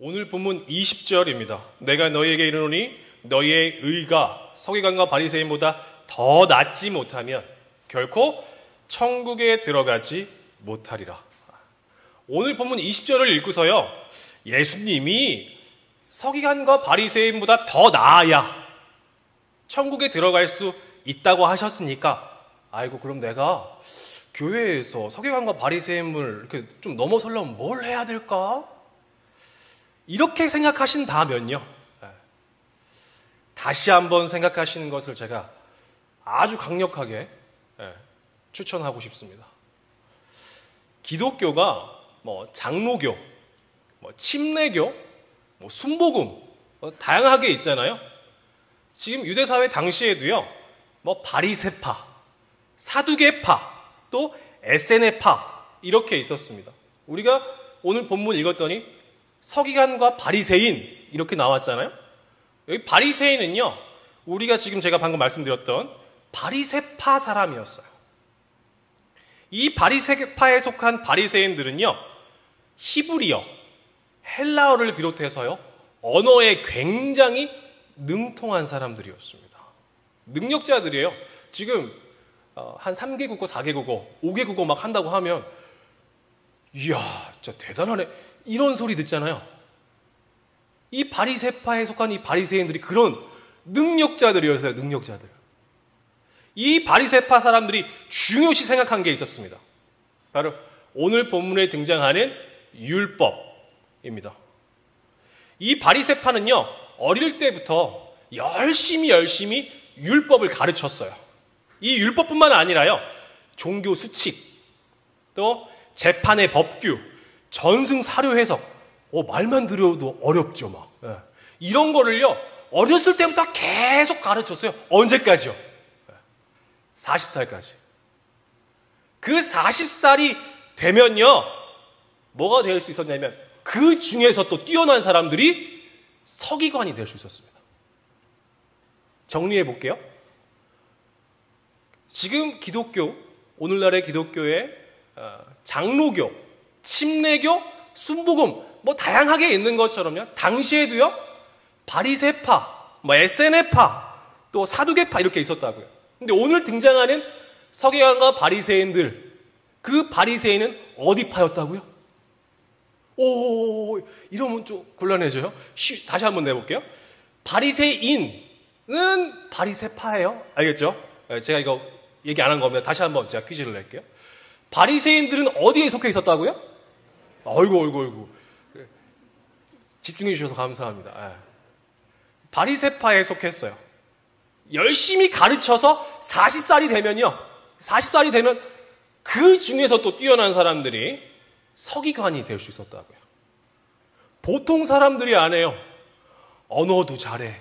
오늘 본문 20절입니다. 내가 너희에게 이르노니 너희의 의가 서기관과 바리새인보다 더 낫지 못하면 결코 천국에 들어가지 못하리라. 오늘 본문 20절을 읽고서요, 예수님이 서기관과 바리새인보다 더 나아야 천국에 들어갈 수 있다고 하셨으니까, 아이고 그럼 내가 교회에서 서기관과 바리새인을 이렇게 좀 넘어서려면 뭘 해야 될까? 이렇게 생각하신다면요, 다시 한번 생각하시는 것을 제가 아주 강력하게 추천하고 싶습니다. 기독교가 장로교, 침례교, 순복음 다양하게 있잖아요. 지금 유대사회 당시에도요, 바리새파, 사두개파, 또 에세네파 이렇게 있었습니다. 우리가 오늘 본문 읽었더니 서기관과 바리새인 이렇게 나왔잖아요. 여기 바리새인은요, 우리가 지금 제가 방금 말씀드렸던 바리새파 사람이었어요. 이 바리새파에 속한 바리새인들은요, 히브리어, 헬라어를 비롯해서요, 언어에 굉장히 능통한 사람들이었습니다. 능력자들이에요. 지금 한 3개 국어, 4개 국어, 5개 국어 막 한다고 하면 이야, 진짜 대단하네, 이런 소리 듣잖아요. 이 바리새파에 속한 이 바리새인들이 그런 능력자들이었어요. 능력자들. 이 바리새파 사람들이 중요시 생각한 게 있었습니다. 바로 오늘 본문에 등장하는 율법입니다. 이 바리새파는요, 어릴 때부터 열심히 율법을 가르쳤어요. 이 율법뿐만 아니라요, 종교 수칙, 또 재판의 법규, 전승 사료 해석, 말만 들어도 어렵죠, 막. 이런 거를요, 어렸을 때부터 계속 가르쳤어요. 언제까지요? 40살까지. 그 40살이 되면요, 뭐가 될 수 있었냐면, 그 중에서 또 뛰어난 사람들이 서기관이 될 수 있었습니다. 정리해 볼게요. 지금 기독교, 오늘날의 기독교의 장로교, 침례교, 순복음, 다양하게 있는 것처럼요, 당시에도요, 바리새파, 에세네파, 또 사두개파 이렇게 있었다고요. 근데 오늘 등장하는 서기관과 바리새인들, 그 바리새인은 어디 파였다고요? 이러면 좀 곤란해져요. 다시 한번 내볼게요. 바리새인은 바리새파예요. 알겠죠? 제가 이거 얘기 안 한 겁니다. 다시 한번 제가 퀴즈를 낼게요. 바리새인들은 어디에 속해 있었다고요? 아이고. 집중해 주셔서 감사합니다. 바리새파에 속했어요. 열심히 가르쳐서 40살이 되면 그 중에서 또 뛰어난 사람들이 서기관이 될 수 있었다고요. 보통 사람들이 안 해요. 언어도 잘해.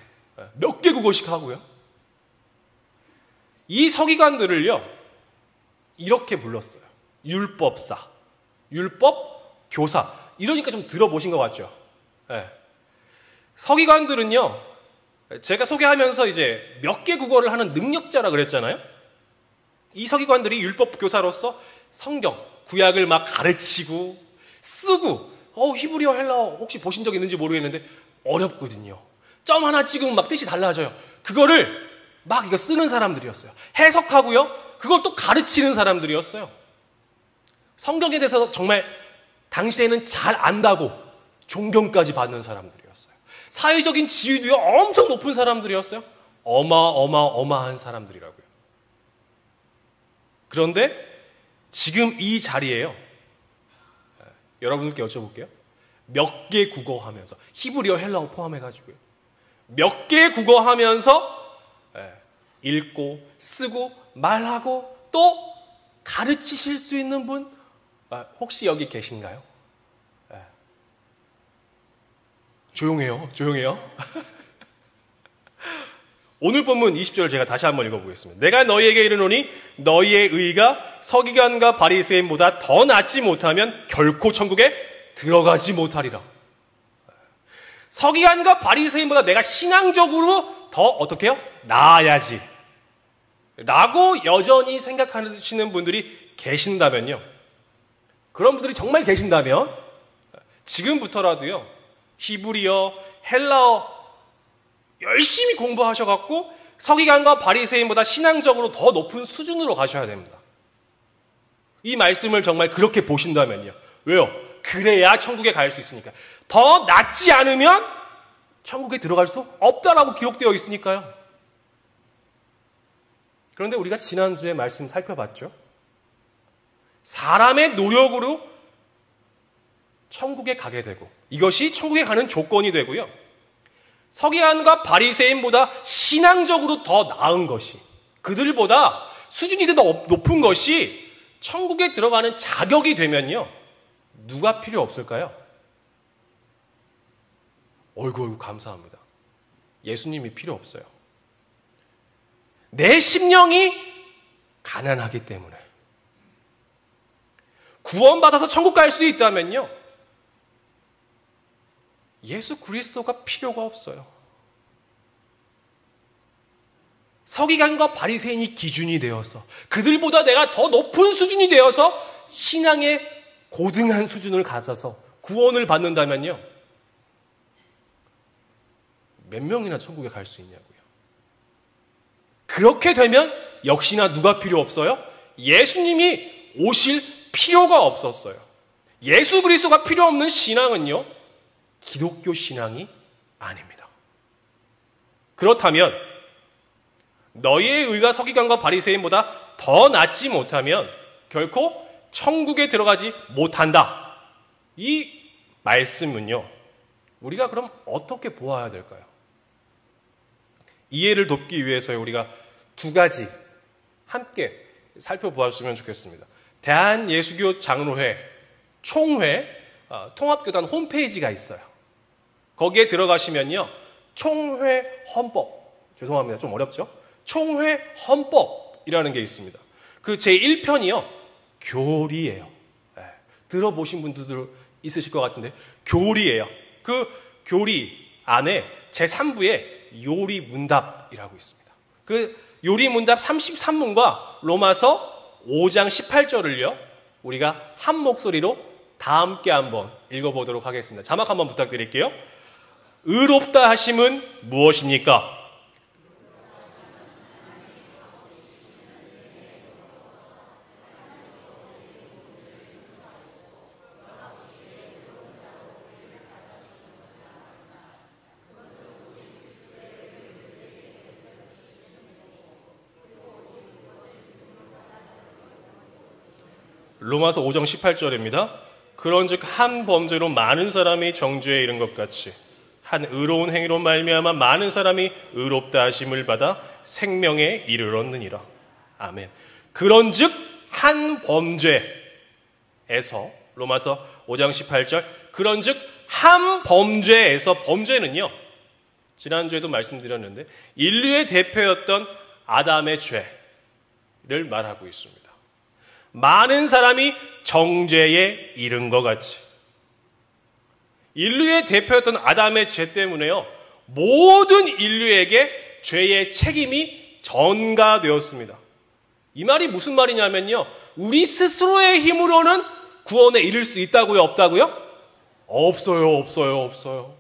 몇 개 국어씩 하고요. 이 서기관들을요, 이렇게 불렀어요. 율법사, 율법교사. 이러니까 좀 들어보신 것 같죠? 서기관들은요, 제가 소개하면서 이제 몇 개 국어를 하는 능력자라 그랬잖아요. 이 서기관들이 율법교사로서 성경, 구약을 막 가르치고 쓰고, 히브리어, 헬라어 혹시 보신 적 있는지 모르겠는데 어렵거든요. 점 하나 찍으면 막 뜻이 달라져요. 그거를 막 이거 쓰는 사람들이었어요. 해석하고요, 그걸 또 가르치는 사람들이었어요. 성경에 대해서 정말 당시에는 잘 안다고 존경까지 받는 사람들이었어요. 사회적인 지위도요, 엄청 높은 사람들이었어요. 어마어마한 사람들이라고요. 그런데 지금 이 자리에요, 여러분들께 여쭤볼게요. 몇 개 국어 하면서, 히브리어, 헬라어 포함해가지고요, 몇 개 국어 하면서 읽고 쓰고 말하고 또 가르치실 수 있는 분 혹시 여기 계신가요? 조용해요. 오늘 본문 20절 제가 다시 한번 읽어보겠습니다. 내가 너희에게 이르노니 너희의 의가 서기관과 바리새인보다 더 낫지 못하면 결코 천국에 들어가지 못하리라. 서기관과 바리새인보다 내가 신앙적으로 더 어떻게 해요? 나아야지 라고 여전히 생각하시는 분들이 계신다면요, 그런 분들이 정말 계신다면 지금부터라도요, 히브리어, 헬라어 열심히 공부하셔갖고 서기관과 바리새인보다 신앙적으로 더 높은 수준으로 가셔야 됩니다. 이 말씀을 정말 그렇게 보신다면요. 왜요? 그래야 천국에 갈 수 있으니까. 더 낫지 않으면 천국에 들어갈 수 없다라고 기록되어 있으니까요. 그런데 우리가 지난주에 말씀 살펴봤죠. 사람의 노력으로 천국에 가게 되고 이것이 천국에 가는 조건이 되고요. 서기관과 바리새인보다 신앙적으로 더 나은 것이, 그들보다 수준이 더 높은 것이 천국에 들어가는 자격이 되면요. 누가 필요 없을까요? 어이구 감사합니다. 예수님이 필요 없어요. 내 심령이 가난하기 때문에. 구원받아서 천국 갈 수 있다면요. 예수 그리스도가 필요가 없어요. 서기관과 바리새인이 기준이 되어서 그들보다 내가 더 높은 수준이 되어서 신앙의 고등한 수준을 가져서 구원을 받는다면요. 몇 명이나 천국에 갈 수 있냐고요. 그렇게 되면 역시나 누가 필요 없어요? 예수님이 오실 필요가 없었어요. 예수 그리스도가 필요 없는 신앙은요. 기독교 신앙이 아닙니다. 그렇다면 너희의 의가 서기관과 바리새인보다 더 낫지 못하면 결코 천국에 들어가지 못한다. 이 말씀은요. 우리가 그럼 어떻게 보아야 될까요? 이해를 돕기 위해서 우리가 두 가지 함께 살펴보았으면 좋겠습니다. 대한예수교 장로회 총회 통합교단 홈페이지가 있어요. 거기에 들어가시면요. 총회 헌법, 죄송합니다. 좀 어렵죠? 총회 헌법이라는 게 있습니다. 그 제1편이요. 교리예요. 네. 들어보신 분들도 있으실 것 같은데 교리예요. 그 교리 안에 제3부에 요리문답이라고 있습니다. 그 요리문답 33문과 로마서 5장 18절을요. 우리가 한 목소리로 다 함께 한번 읽어보도록 하겠습니다. 자막 한번 부탁드릴게요. 의롭다 하심은 무엇입니까? 로마서 5장 18절입니다. 그런즉 한 범죄로 많은 사람이 정죄에 이른 것 같이 한 의로운 행위로 말미암아 많은 사람이 의롭다 하심을 받아 생명에 이르렀느니라. 아멘. 그런즉 한 범죄에서 로마서 5장 18절 그런즉 한 범죄에서 범죄는요. 지난주에도 말씀드렸는데 인류의 대표였던 아담의 죄를 말하고 있습니다. 많은 사람이 정죄에 이른 것 같이 인류의 대표였던 아담의 죄 때문에요. 모든 인류에게 죄의 책임이 전가되었습니다. 이 말이 무슨 말이냐면요. 우리 스스로의 힘으로는 구원에 이를 수 있다고요? 없다고요? 없어요.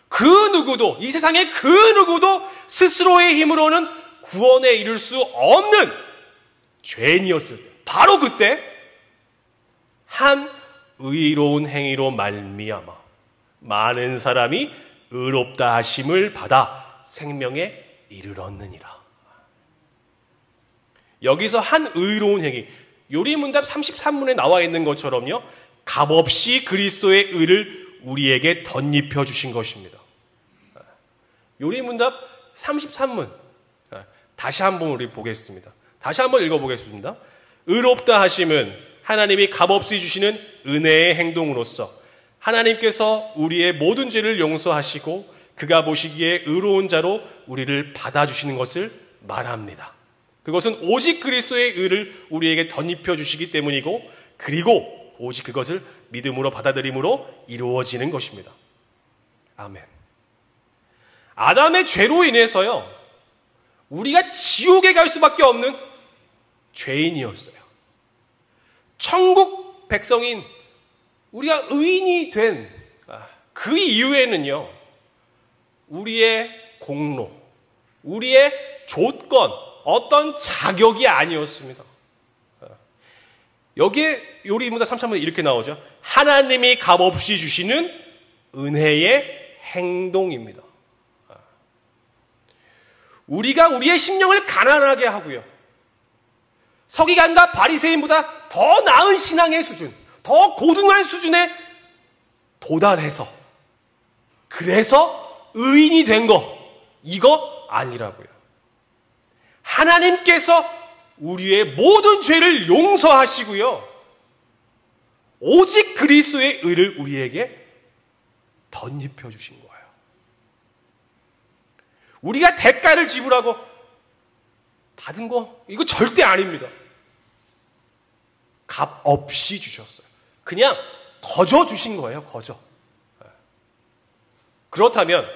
그 누구도, 이 세상의 그 누구도 스스로의 힘으로는 구원에 이를 수 없는 죄인이었을 때, 바로 그때 한 의로운 행위로 말미암아 많은 사람이 의롭다 하심을 받아 생명에 이르렀느니라. 여기서 한 의로운 행위, 요리문답 33문에 나와 있는 것처럼요. 값없이 그리스도의 의를 우리에게 덧입혀 주신 것입니다. 요리문답 33문 다시 한번 우리 보겠습니다. 다시 한번 읽어보겠습니다. 의롭다 하심은 하나님이 값없이 주시는 은혜의 행동으로서 하나님께서 우리의 모든 죄를 용서하시고 그가 보시기에 의로운 자로 우리를 받아주시는 것을 말합니다. 그것은 오직 그리스도의 의를 우리에게 덧입혀 주시기 때문이고 그리고 오직 그것을 믿음으로 받아들임으로 이루어지는 것입니다. 아멘. 아담의 죄로 인해서요. 우리가 지옥에 갈 수밖에 없는 죄인이었어요. 천국 백성인 우리가 의인이 된 그 이후에는요, 우리의 공로, 우리의 조건, 어떤 자격이 아니었습니다. 여기에 요리문답 3차문에 이렇게 나오죠. 하나님이 값없이 주시는 은혜의 행동입니다. 우리가 우리의 심령을 가난하게 하고요, 서기관과 바리새인보다 더 나은 신앙의 수준, 더 고등한 수준에 도달해서 그래서 의인이 된 거, 이거 아니라고요. 하나님께서 우리의 모든 죄를 용서하시고요, 오직 그리스도의 의를 우리에게 덧입혀 주신 거예요. 우리가 대가를 지불하고 받은 거, 이거 절대 아닙니다. 값 없이 주셨어요. 그냥 거저 주신 거예요, 거저. 그렇다면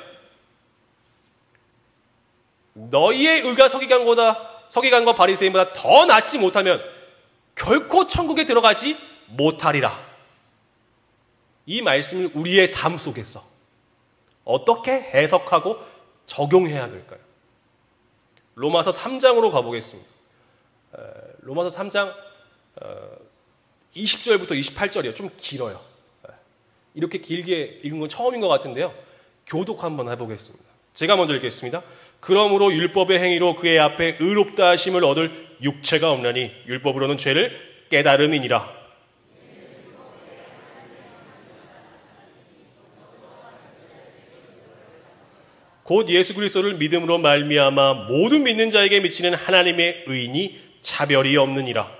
너희의 의가 서기관과 바리새인보다 더 낫지 못하면 결코 천국에 들어가지 못하리라. 이 말씀을 우리의 삶 속에서 어떻게 해석하고 적용해야 될까요? 로마서 3장으로 가보겠습니다. 로마서 3장 20절부터 28절이에요. 좀 길어요. 이렇게 길게 읽은 건 처음인 것 같은데요. 교독 한번 해보겠습니다. 제가 먼저 읽겠습니다. 그러므로 율법의 행위로 그의 앞에 의롭다 하심을 얻을 육체가 없나니 율법으로는 죄를 깨달음이니라. 곧 예수 그리스도를 믿음으로 말미암아 모든 믿는 자에게 미치는 하나님의 의인이 차별이 없느니라.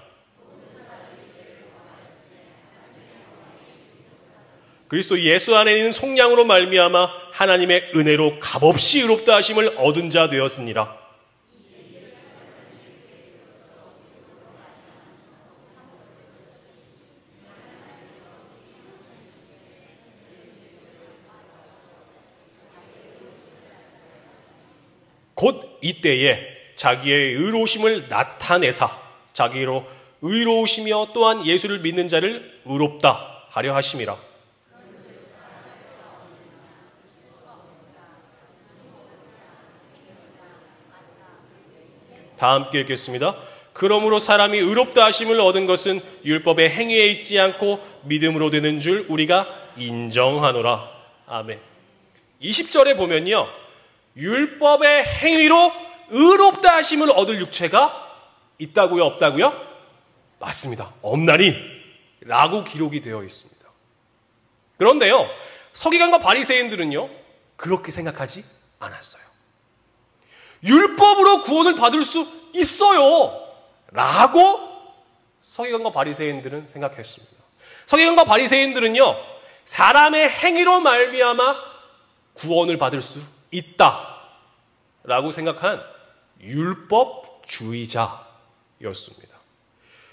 그리스도 예수 안에 있는 속량으로 말미암아 하나님의 은혜로 값없이 의롭다 하심을 얻은 자 되었느니라. 곧 이때에 자기의 의로우심을 나타내사 자기로 의로우시며 또한 예수를 믿는 자를 의롭다 하려 하심이라. 다 함께 읽겠습니다. 그러므로 사람이 의롭다 하심을 얻은 것은 율법의 행위에 있지 않고 믿음으로 되는 줄 우리가 인정하노라. 아멘. 20절에 보면요, 율법의 행위로 의롭다 하심을 얻을 육체가 있다고요, 없다고요? 맞습니다. 없나니 라고 기록이 되어 있습니다. 그런데요, 서기관과 바리새인들은요 그렇게 생각하지 않았어요. 율법으로 구원을 받을 수 있어요 라고 서기관과 바리새인들은 생각했습니다. 서기관과 바리새인들은요, 사람의 행위로 말미암아 구원을 받을 수 있다 라고 생각한 율법주의자였습니다.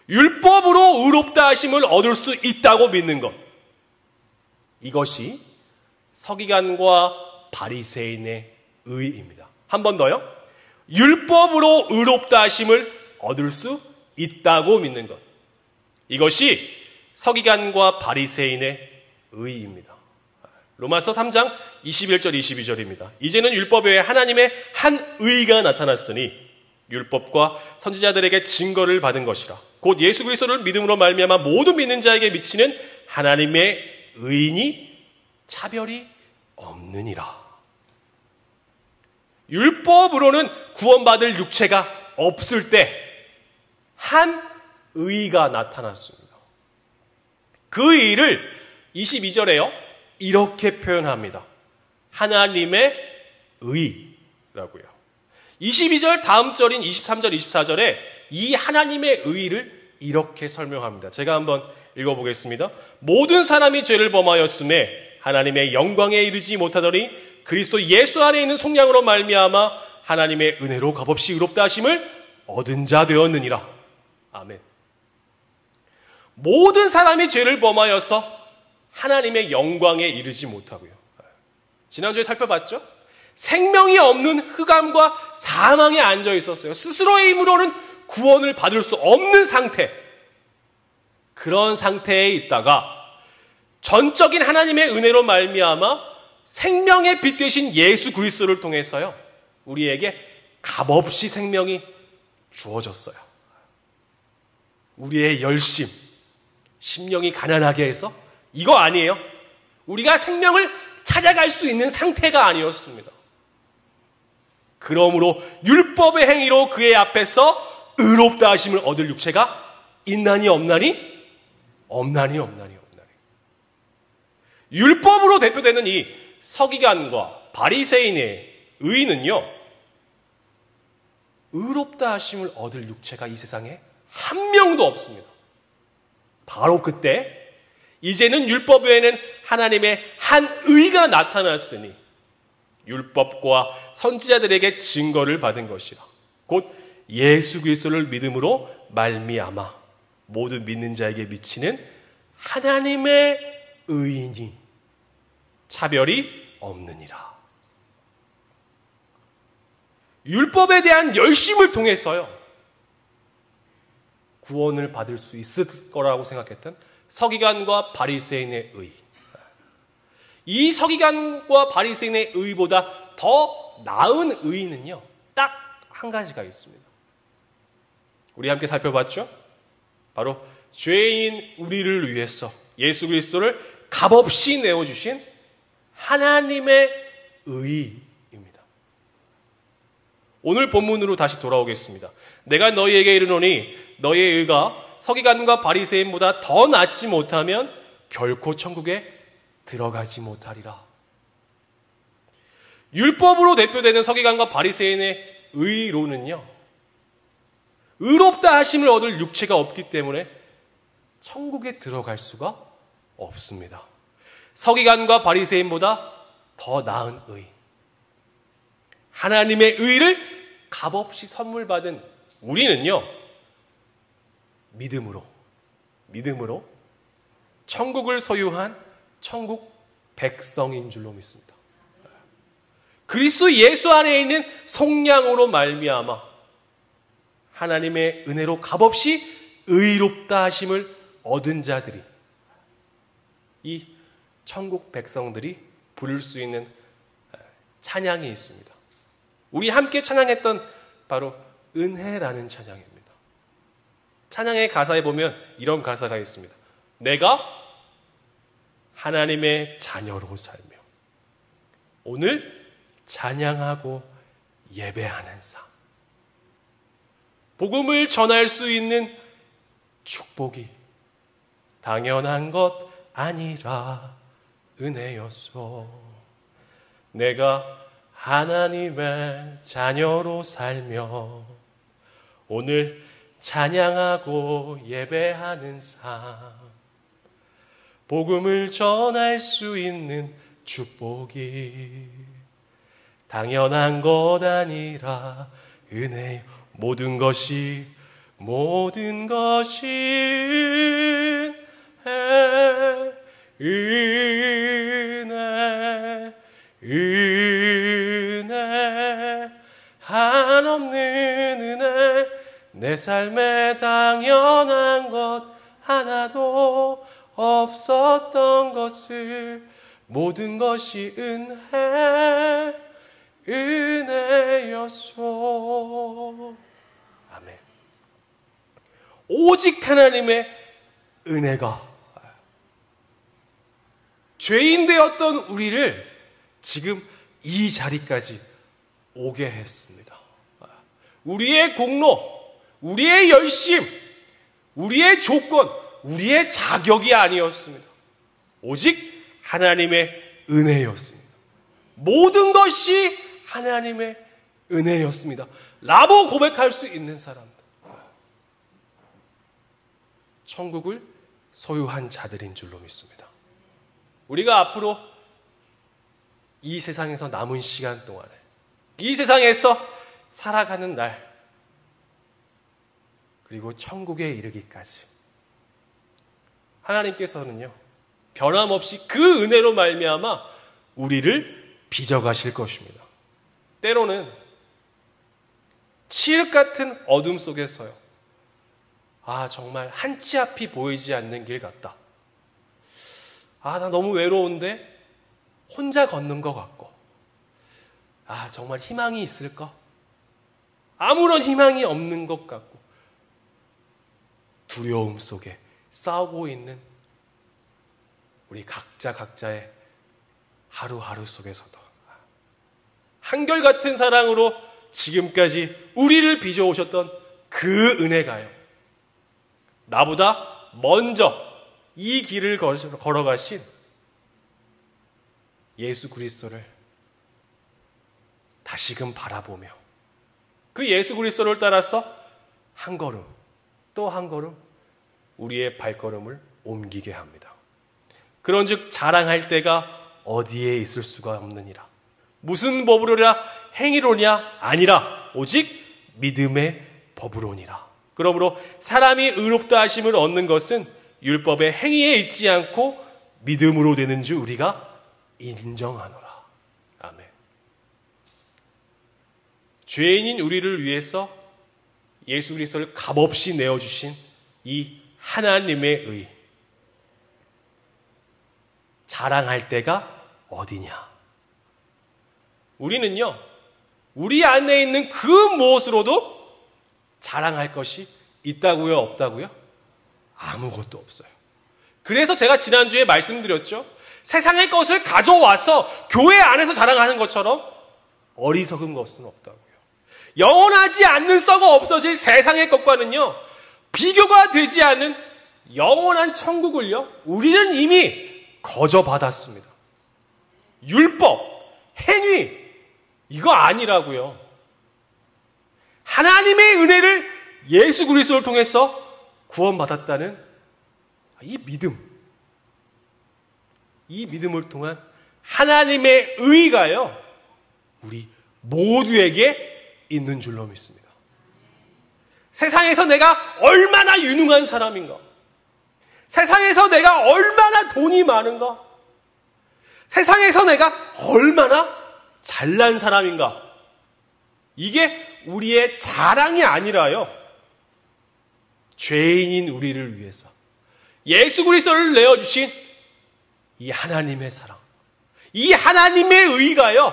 율법으로 의롭다 하심을 얻을 수 있다고 믿는 것, 이것이 서기관과 바리새인의 의입니다. 한 번 더요. 율법으로 의롭다 하심을 얻을 수 있다고 믿는 것, 이것이 서기관과 바리새인의 의입니다. 로마서 3장 21절 22절입니다. 이제는 율법 외에 하나님의 한 의가 나타났으니 율법과 선지자들에게 증거를 받은 것이라. 곧 예수 그리스도를 믿음으로 말미암아 모든 믿는 자에게 미치는 하나님의 의인이 차별이 없느니라. 율법으로는 구원받을 육체가 없을 때 한 의가 나타났습니다. 그 의를 22절에요 이렇게 표현합니다. 하나님의 의라고요. 22절 다음 절인 23절 24절에 이 하나님의 의를 이렇게 설명합니다. 제가 한번 읽어보겠습니다. 모든 사람이 죄를 범하였음에 하나님의 영광에 이르지 못하더니 그리스도 예수 안에 있는 속량으로 말미암아 하나님의 은혜로 값없이 의롭다 하심을 얻은 자 되었느니라. 아멘. 모든 사람이 죄를 범하여서 하나님의 영광에 이르지 못하고요. 지난주에 살펴봤죠? 생명이 없는 흑암과 사망에 앉아 있었어요. 스스로의 힘으로는 구원을 받을 수 없는 상태. 그런 상태에 있다가 전적인 하나님의 은혜로 말미암아 생명의 빛 되신 예수 그리스도를 통해서요, 우리에게 값없이 생명이 주어졌어요. 우리의 열심, 심령이 가난하게 해서 이거 아니에요. 우리가 생명을 찾아갈 수 있는 상태가 아니었습니다. 그러므로 율법의 행위로 그의 앞에서 의롭다 하심을 얻을 육체가 있나니 없나니? 없나니. 율법으로 대표되는 이 서기관과 바리새인의 의는요, 의롭다 하심을 얻을 육체가 이 세상에 한 명도 없습니다. 바로 그때 이제는 율법 외에는 하나님의 한 의가 나타났으니 율법과 선지자들에게 증거를 받은 것이라. 곧 예수 그리스도를 믿음으로 말미암아 모든 믿는 자에게 미치는 하나님의 의인이 차별이 없느니라. 율법에 대한 열심을 통해서요, 구원을 받을 수 있을 거라고 생각했던 서기관과 바리새인의 의. 이 서기관과 바리새인의 의보다 더 나은 의는요, 딱 한 가지가 있습니다. 우리 함께 살펴봤죠? 바로 죄인 우리를 위해서 예수 그리스도를 값없이 내어주신 하나님의 의입니다. 오늘 본문으로 다시 돌아오겠습니다. 내가 너희에게 이르노니 너희의 의가 서기관과 바리새인보다 더 낫지 못하면 결코 천국에 들어가지 못하리라. 율법으로 대표되는 서기관과 바리새인의 의로는요, 의롭다 하심을 얻을 육체가 없기 때문에 천국에 들어갈 수가 없습니다. 서기관과 바리새인보다 더 나은 의, 하나님의 의를 값없이 선물 받은 우리는요, 믿음으로 천국을 소유한 천국 백성인 줄로 믿습니다. 그리스도 예수 안에 있는 속량으로 말미암아 하나님의 은혜로 값없이 의롭다 하심을 얻은 자들이, 이 천국 백성들이 부를 수 있는 찬양이 있습니다. 우리 함께 찬양했던 바로 은혜라는 찬양입니다. 찬양의 가사에 보면 이런 가사가 있습니다. 내가 하나님의 자녀로 살며 오늘 찬양하고 예배하는 삶. 복음을 전할 수 있는 축복이 당연한 것 아니라 은혜였소. 내가 하나님의 자녀로 살며 오늘 찬양하고 예배하는 삶. 복음을 전할 수 있는 축복이 당연한 것 아니라 은혜. 모든 것이 은혜 한없는 은혜. 내 삶에 당연한 것 하나도 없었던 것을 모든 것이 은혜였소. 아멘. 오직 하나님의 은혜가 죄인 되었던 우리를 지금 이 자리까지 오게 했습니다. 우리의 공로, 우리의 열심, 우리의 조건, 우리의 자격이 아니었습니다. 오직 하나님의 은혜였습니다. 모든 것이 하나님의 은혜였습니다. 라고 고백할 수 있는 사람들, 천국을 소유한 자들인 줄로 믿습니다. 우리가 앞으로 이 세상에서 남은 시간 동안에 이 세상에서 살아가는 날, 그리고 천국에 이르기까지 하나님께서는요, 변함없이 그 은혜로 말미암아 우리를 빚어가실 것입니다. 때로는 칠흑 같은 어둠 속에서요, 정말 한치 앞이 보이지 않는 길 같다. 아, 나 너무 외로운데 혼자 걷는 것 같고, 아, 정말 희망이 있을까? 아무런 희망이 없는 것 같고, 두려움 속에 싸우고 있는 우리 각자의 하루하루 속에서도 한결같은 사랑으로 지금까지 우리를 빚어오셨던 그 은혜가요, 나보다 먼저 이 길을 걸어가신 예수 그리스도를 다시금 바라보며 그 예수 그리스도를 따라서 한 걸음 또 한 걸음 우리의 발걸음을 옮기게 합니다. 그런즉 자랑할 때가 어디에 있을 수가 없느니라. 무슨 법으로냐 행위로냐 아니라 오직 믿음의 법으로니라. 그러므로 사람이 의롭다 하심을 얻는 것은 율법의 행위에 있지 않고 믿음으로 되는 줄 우리가 인정하노라. 아멘. 죄인인 우리를 위해서 예수 그리스도를 값없이 내어주신 이 하나님의 의, 자랑할 때가 어디냐? 우리는요, 우리 안에 있는 그 무엇으로도 자랑할 것이 있다고요, 없다고요? 아무것도 없어요. 그래서 제가 지난주에 말씀드렸죠. 세상의 것을 가져와서 교회 안에서 자랑하는 것처럼 어리석은 것은 없다고요. 영원하지 않는 썩어 없어질 세상의 것과는요, 비교가 되지 않는 영원한 천국을요, 우리는 이미 거저받았습니다. 율법, 행위, 이거 아니라고요. 하나님의 은혜를 예수 그리스도를 통해서 구원받았다는 이 믿음, 이 믿음을 통한 하나님의 의가요, 우리 모두에게 있는 줄로 믿습니다. 세상에서 내가 얼마나 유능한 사람인가? 세상에서 내가 얼마나 돈이 많은가? 세상에서 내가 얼마나 잘난 사람인가? 이게 우리의 자랑이 아니라요, 죄인인 우리를 위해서 예수 그리스도를 내어주신 이 하나님의 사랑, 이 하나님의 의가요,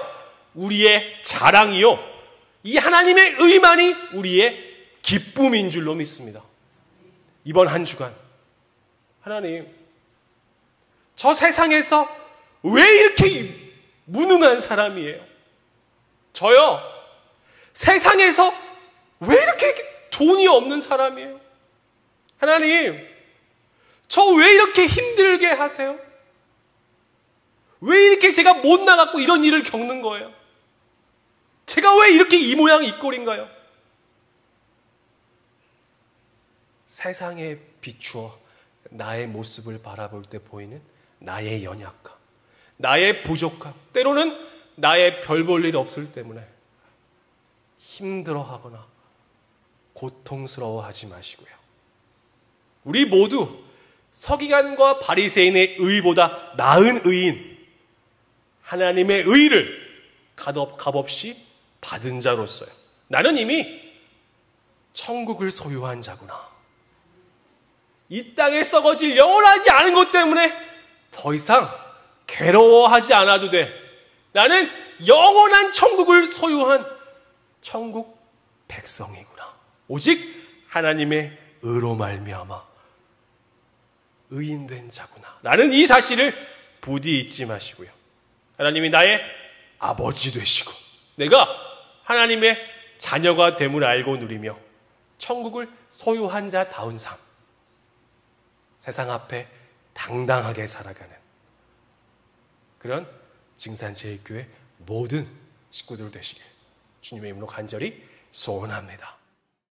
우리의 자랑이요, 이 하나님의 의만이 우리의 기쁨인 줄로 믿습니다. 이번 한 주간 하나님, 저 세상에서 왜 이렇게 무능한 사람이에요? 저요, 세상에서 왜 이렇게 돈이 없는 사람이에요? 하나님, 저 왜 이렇게 힘들게 하세요? 왜 이렇게 제가 못 나갔고 이런 일을 겪는 거예요? 제가 왜 이렇게 이 모양 이 꼴인가요? 세상에 비추어 나의 모습을 바라볼 때 보이는 나의 연약함, 나의 부족함, 때로는 나의 별 볼 일 없을 때문에 힘들어하거나 고통스러워하지 마시고요. 우리 모두 서기관과 바리새인의 의보다 나은 의인, 하나님의 의를 값없이 받은 자로서요, 나는 이미 천국을 소유한 자구나. 이 땅에 썩어질 영원하지 않은 것 때문에 더 이상 괴로워하지 않아도 돼. 나는 영원한 천국을 소유한 천국 백성이구나. 오직 하나님의 의로 말미암아 의인된 자구나. 라는 이 사실을 부디 잊지 마시고요. 하나님이 나의 아버지 되시고 내가 하나님의 자녀가 됨을 알고 누리며 천국을 소유한 자다운 삶, 세상 앞에 당당하게 살아가는 그런 증산제일교회 모든 식구들 되시길 주님의 이름으로 간절히 소원합니다.